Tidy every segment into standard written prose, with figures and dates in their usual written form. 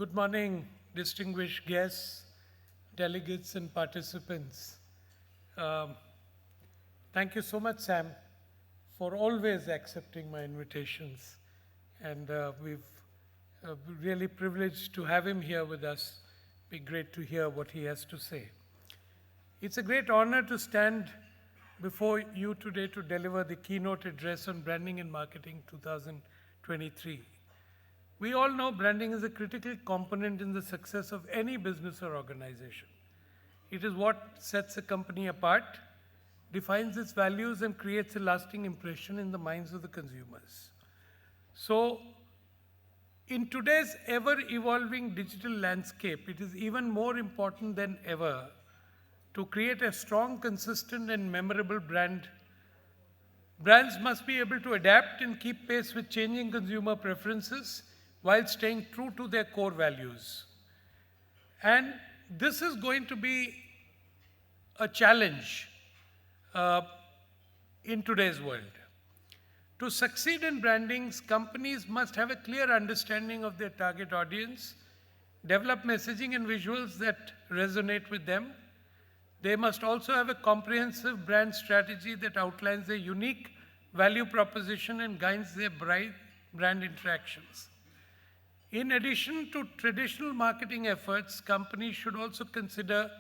Good morning, distinguished guests, delegates, and participants. Um, Thank you so much, Sam, for always accepting my invitations. And we've really privileged to have him here with us. Be great to hear what he has to say. It's a great honor to stand before you today to deliver the keynote address on Branding and Marketing 2023. We all know branding is a critical component in the success of any business or organization. It is what sets a company apart, defines its values, and creates a lasting impression in the minds of the consumers. So, in today's ever-evolving digital landscape, it is even more important than ever to create a strong, consistent, and memorable brand. Brands must be able to adapt and keep pace with changing consumer preferences while staying true to their core values. And this is going to be a challenge in today's world. To succeed in branding, companies must have a clear understanding of their target audience, develop messaging and visuals that resonate with them. They must also have a comprehensive brand strategy that outlines their unique value proposition and guides their brand interactions. In addition to traditional marketing efforts, companies should also consider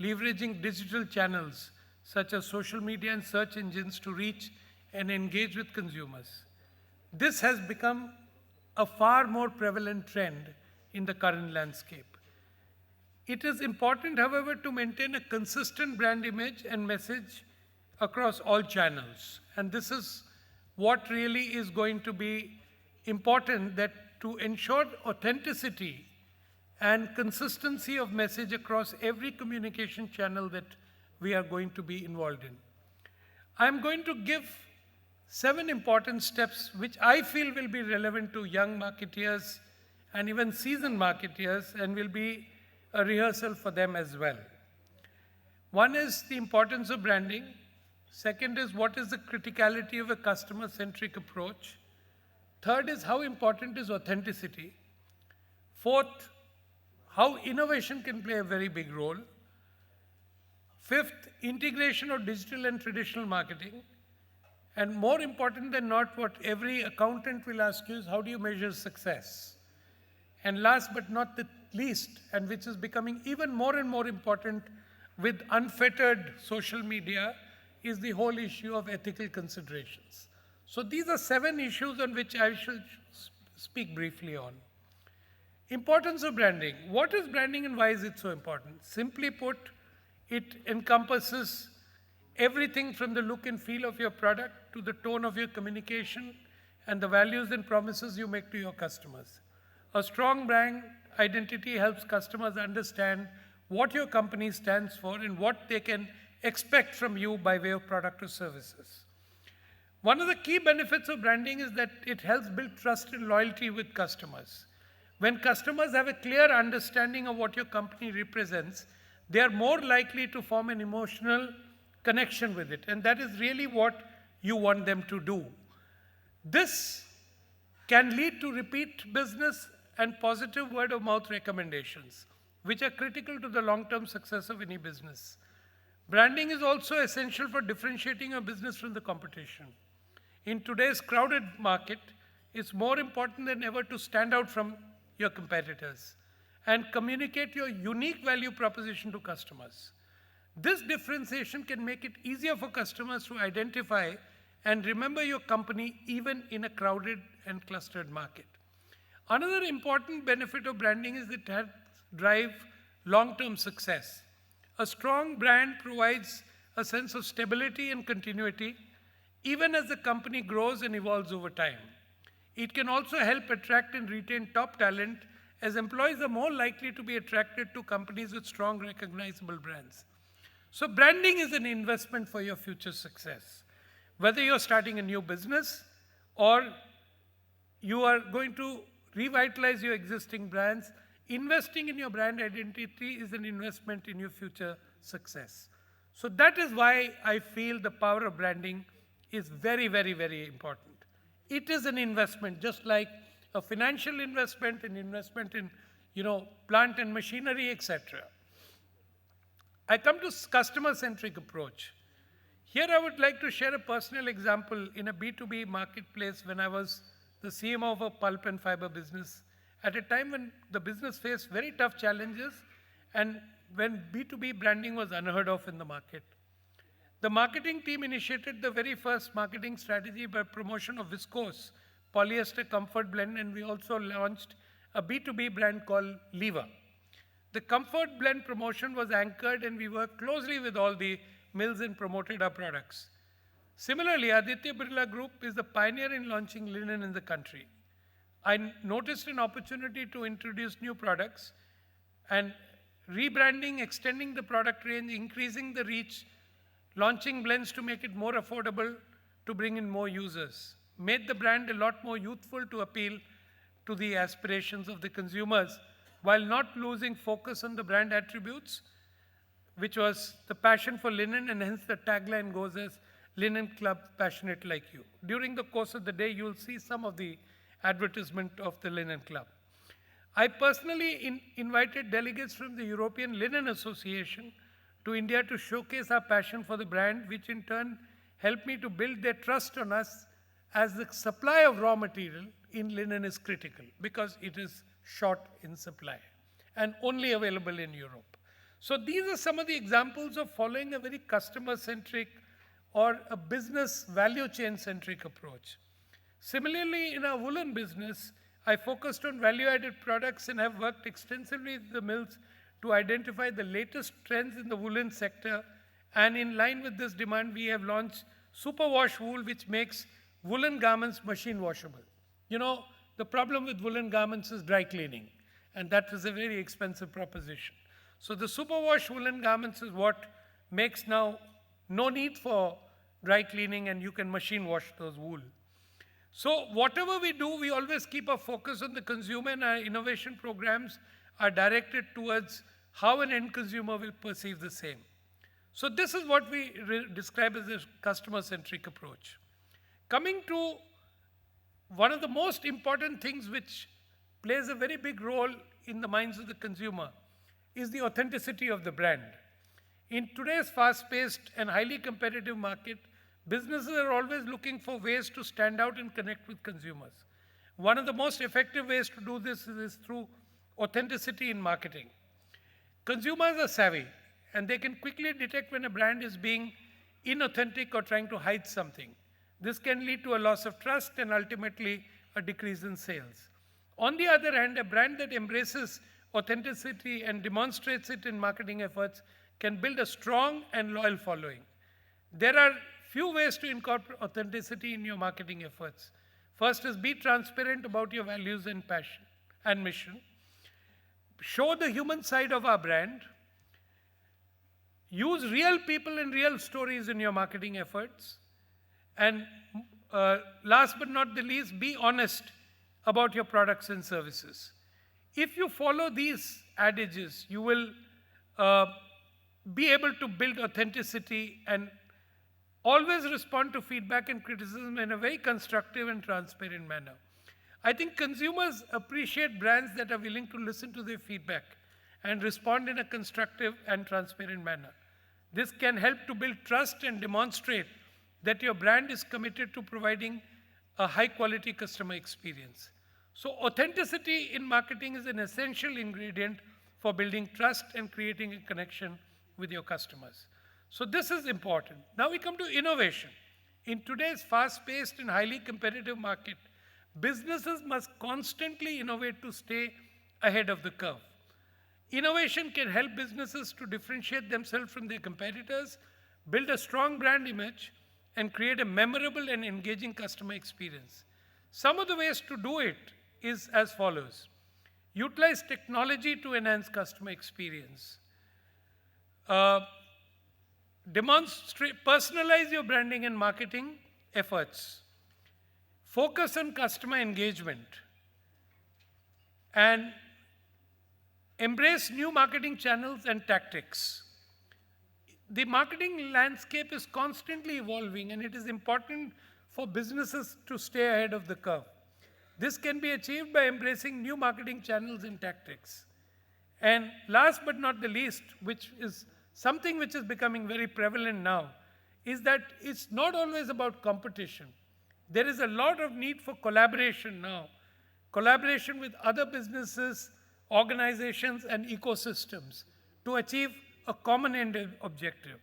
leveraging digital channels such as social media and search engines to reach and engage with consumers. This has become a far more prevalent trend in the current landscape. It is important, however, to maintain a consistent brand image and message across all channels. And this is what really is going to be important, that to ensure authenticity and consistency of message across every communication channel that we are going to be involved in. I'm going to give 7 important steps which I feel will be relevant to young marketeers and even seasoned marketeers, and will be a rehearsal for them as well. One is the importance of branding. Second is what is the criticality of a customer-centric approach. Third is how important is authenticity. Fourth, how innovation can play a very big role. Fifth, integration of digital and traditional marketing. And more important than not, what every accountant will ask you is, how do you measure success? And last but not the least, and which is becoming even more and more important with unfettered social media, is the whole issue of ethical considerations. So these are 7 issues on which I should speak briefly on. Importance of branding. What is branding and why is it so important? Simply put, it encompasses everything from the look and feel of your product to the tone of your communication and the values and promises you make to your customers. A strong brand identity helps customers understand what your company stands for and what they can expect from you by way of product or services. One of the key benefits of branding is that it helps build trust and loyalty with customers. When customers have a clear understanding of what your company represents, they are more likely to form an emotional connection with it, and that is really what you want them to do. This can lead to repeat business and positive word-of-mouth recommendations, which are critical to the long-term success of any business. Branding is also essential for differentiating a business from the competition. In today's crowded market, it's more important than ever to stand out from your competitors and communicate your unique value proposition to customers. This differentiation can make it easier for customers to identify and remember your company even in a crowded and clustered market. Another important benefit of branding is that it helps drive long-term success. A strong brand provides a sense of stability and continuity, even as the company grows and evolves over time. It can also help attract and retain top talent, as employees are more likely to be attracted to companies with strong, recognizable brands. So branding is an investment for your future success. Whether you're starting a new business or you are going to revitalize your existing brands, investing in your brand identity is an investment in your future success. So that is why I feel the power of branding is very, very, very important. It is an investment, just like a financial investment, an investment in plant and machinery, etc. I come to customer-centric approach. Here I would like to share a personal example in a B2B marketplace when I was the CMO of a pulp and fiber business at a time when the business faced very tough challenges and when B2B branding was unheard of in the market. The marketing team initiated the very first marketing strategy by promotion of viscose polyester comfort blend, and we also launched a B2B brand called Lever. The comfort blend promotion was anchored and we worked closely with all the mills and promoted our products. Similarly, Aditya Birla Group is the pioneer in launching linen in the country. I noticed an opportunity to introduce new products and rebranding, extending the product range, increasing the reach, launching blends to make it more affordable to bring in more users, made the brand a lot more youthful to appeal to the aspirations of the consumers while not losing focus on the brand attributes, which was the passion for linen, and hence the tagline goes as Linen Club Passionate Like You. During the course of the day, you'll see some of the advertisement of the Linen Club. I personally invited delegates from the European Linen Association to India to showcase our passion for the brand, which in turn helped me to build their trust on us, as the supply of raw material in linen is critical because it is short in supply and only available in Europe. So these are some of the examples of following a very customer-centric or a business value chain-centric approach. Similarly, in our woolen business, I focused on value-added products and have worked extensively with the mills to identify the latest trends in the woolen sector. And in line with this demand, we have launched Superwash Wool, which makes woolen garments machine washable. The problem with woolen garments is dry cleaning, and that is a very expensive proposition. So the Superwash woolen garments is what makes now no need for dry cleaning, and you can machine wash those wool. So whatever we do, we always keep a focus on the consumer, and our innovation programs are directed towards how an end consumer will perceive the same. So this is what we describe as a customer-centric approach. Coming to one of the most important things which plays a very big role in the minds of the consumer is the authenticity of the brand. In today's fast-paced and highly competitive market, businesses are always looking for ways to stand out and connect with consumers. One of the most effective ways to do this is through authenticity in marketing. Consumers are savvy, and they can quickly detect when a brand is being inauthentic or trying to hide something. This can lead to a loss of trust and ultimately a decrease in sales. On the other hand, a brand that embraces authenticity and demonstrates it in marketing efforts can build a strong and loyal following. There are few ways to incorporate authenticity in your marketing efforts. First is be transparent about your values and passion and mission. Show the human side of our brand. Use real people and real stories in your marketing efforts. And last but not the least, be honest about your products and services. If you follow these adages, you will be able to build authenticity and always respond to feedback and criticism in a very constructive and transparent manner. I think consumers appreciate brands that are willing to listen to their feedback and respond in a constructive and transparent manner. This can help to build trust and demonstrate that your brand is committed to providing a high-quality customer experience. So authenticity in marketing is an essential ingredient for building trust and creating a connection with your customers. So this is important. Now we come to innovation. In today's fast-paced and highly competitive market, businesses must constantly innovate to stay ahead of the curve. Innovation can help businesses to differentiate themselves from their competitors, build a strong brand image, and create a memorable and engaging customer experience. Some of the ways to do it is as follows. Utilize technology to enhance customer experience. Personalize your branding and marketing efforts. Focus on customer engagement. And embrace new marketing channels and tactics. The marketing landscape is constantly evolving, and it is important for businesses to stay ahead of the curve. This can be achieved by embracing new marketing channels and tactics. And last but not the least, which is something which is becoming very prevalent now, is that it's not always about competition. There is a lot of need for collaboration now, collaboration with other businesses, organizations, and ecosystems to achieve a common end objective.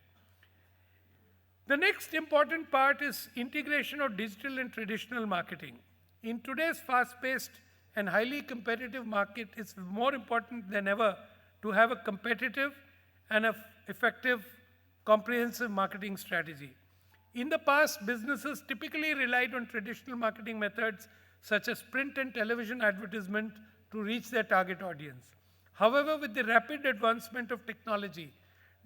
The next important part is integration of digital and traditional marketing. In today's fast-paced and highly competitive market, it's more important than ever to have a competitive and effective, comprehensive marketing strategy. In the past, businesses typically relied on traditional marketing methods such as print and television advertisement to reach their target audience. However, with the rapid advancement of technology,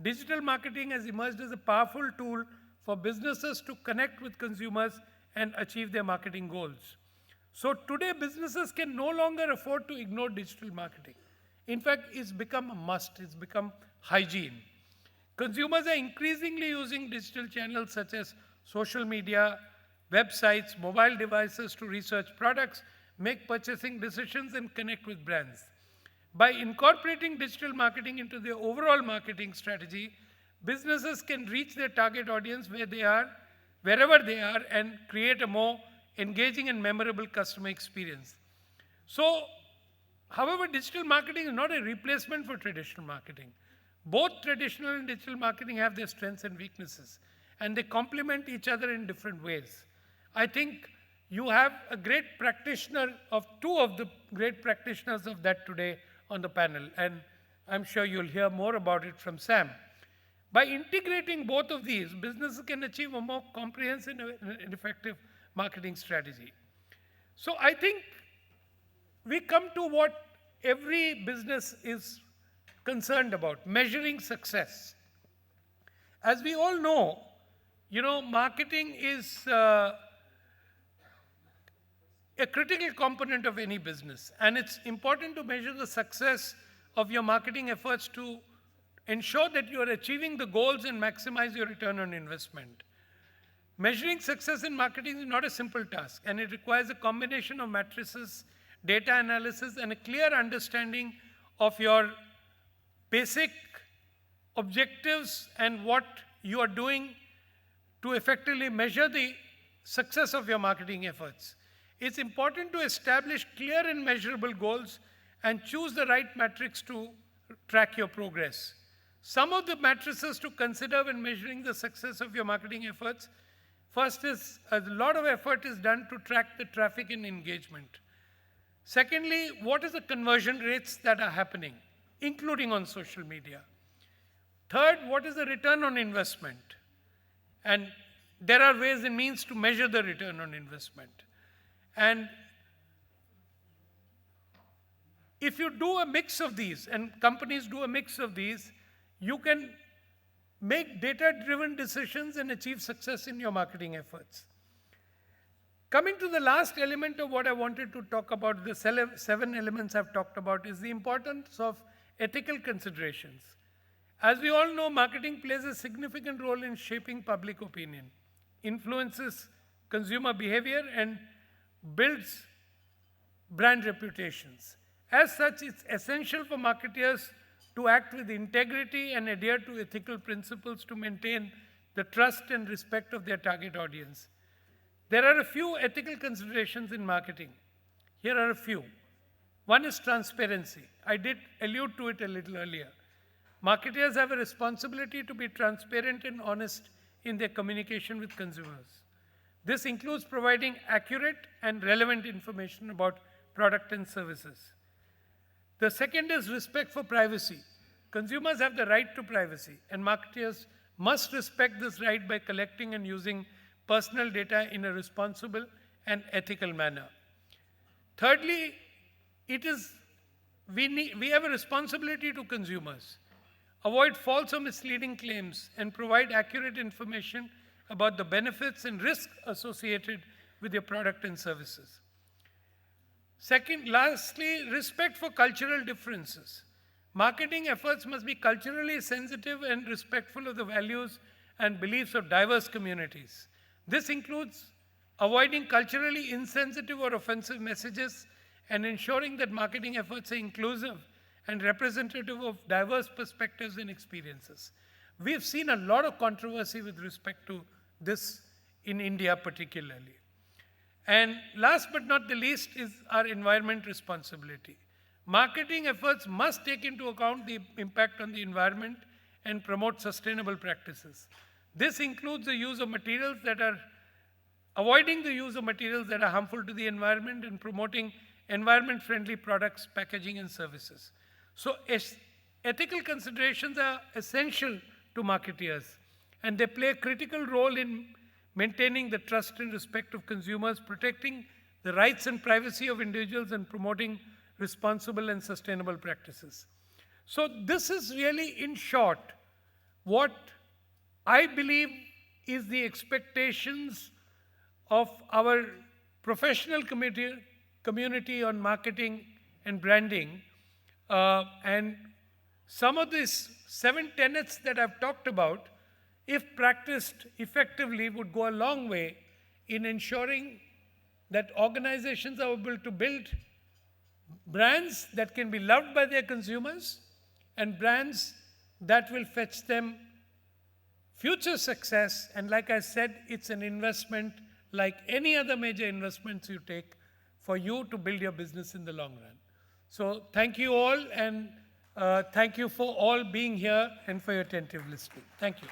digital marketing has emerged as a powerful tool for businesses to connect with consumers and achieve their marketing goals. So today, businesses can no longer afford to ignore digital marketing. In fact, it's become a must, it's become hygiene. Consumers are increasingly using digital channels such as social media, websites, mobile devices to research products, make purchasing decisions, and connect with brands. By incorporating digital marketing into their overall marketing strategy, businesses can reach their target audience where they are, wherever they are, and create a more engaging and memorable customer experience. So, however, digital marketing is not a replacement for traditional marketing. Both traditional and digital marketing have their strengths and weaknesses, and they complement each other in different ways. I think you have a great practitioner of two of the great practitioners of that today on the panel, and I'm sure you'll hear more about it from Sam. By integrating both of these, businesses can achieve a more comprehensive and effective marketing strategy. So I think we come to what every business is concerned about, measuring success. As we all know, marketing is a critical component of any business, and it's important to measure the success of your marketing efforts to ensure that you are achieving the goals and maximize your return on investment. Measuring success in marketing is not a simple task, and it requires a combination of matrices, data analysis, and a clear understanding of your basic objectives and what you are doing to effectively measure the success of your marketing efforts. It's important to establish clear and measurable goals and choose the right metrics to track your progress. Some of the matrices to consider when measuring the success of your marketing efforts: first is a lot of effort is done to track the traffic and engagement. Secondly, what is the conversion rates that are happening, including on social media? Third, what is the return on investment? And there are ways and means to measure the return on investment. And if you do a mix of these, and companies do a mix of these, you can make data-driven decisions and achieve success in your marketing efforts. Coming to the last element of what I wanted to talk about, the 7 elements I've talked about, is the importance of ethical considerations. As we all know, marketing plays a significant role in shaping public opinion, influences consumer behavior, and builds brand reputations. As such, it's essential for marketers to act with integrity and adhere to ethical principles to maintain the trust and respect of their target audience. There are a few ethical considerations in marketing. Here are a few. One is transparency. I did allude to it a little earlier. Marketers have a responsibility to be transparent and honest in their communication with consumers. This includes providing accurate and relevant information about product and services. The second is respect for privacy. Consumers have the right to privacy, and marketers must respect this right by collecting and using personal data in a responsible and ethical manner. Thirdly, we have a responsibility to consumers. Avoid false or misleading claims and provide accurate information about the benefits and risks associated with your product and services. Lastly, respect for cultural differences. Marketing efforts must be culturally sensitive and respectful of the values and beliefs of diverse communities. This includes avoiding culturally insensitive or offensive messages, and ensuring that marketing efforts are inclusive and representative of diverse perspectives and experiences. We have seen a lot of controversy with respect to this in India particularly. And last but not the least is our environment responsibility. Marketing efforts must take into account the impact on the environment and promote sustainable practices. This includes the use of materials that are avoiding the use of materials that are harmful to the environment and promoting environment-friendly products, packaging, and services. So ethical considerations are essential to marketeers, and they play a critical role in maintaining the trust and respect of consumers, protecting the rights and privacy of individuals, and promoting responsible and sustainable practices. So this is really, in short, what I believe is the expectations of our professional community on marketing and branding. And some of these 7 tenets that I've talked about, if practiced effectively, would go a long way in ensuring that organizations are able to build brands that can be loved by their consumers and brands that will fetch them future success. And like I said, it's an investment like any other major investments you take for you to build your business in the long run. So thank you all, and thank you for all being here and for your attentive listening. Thank you.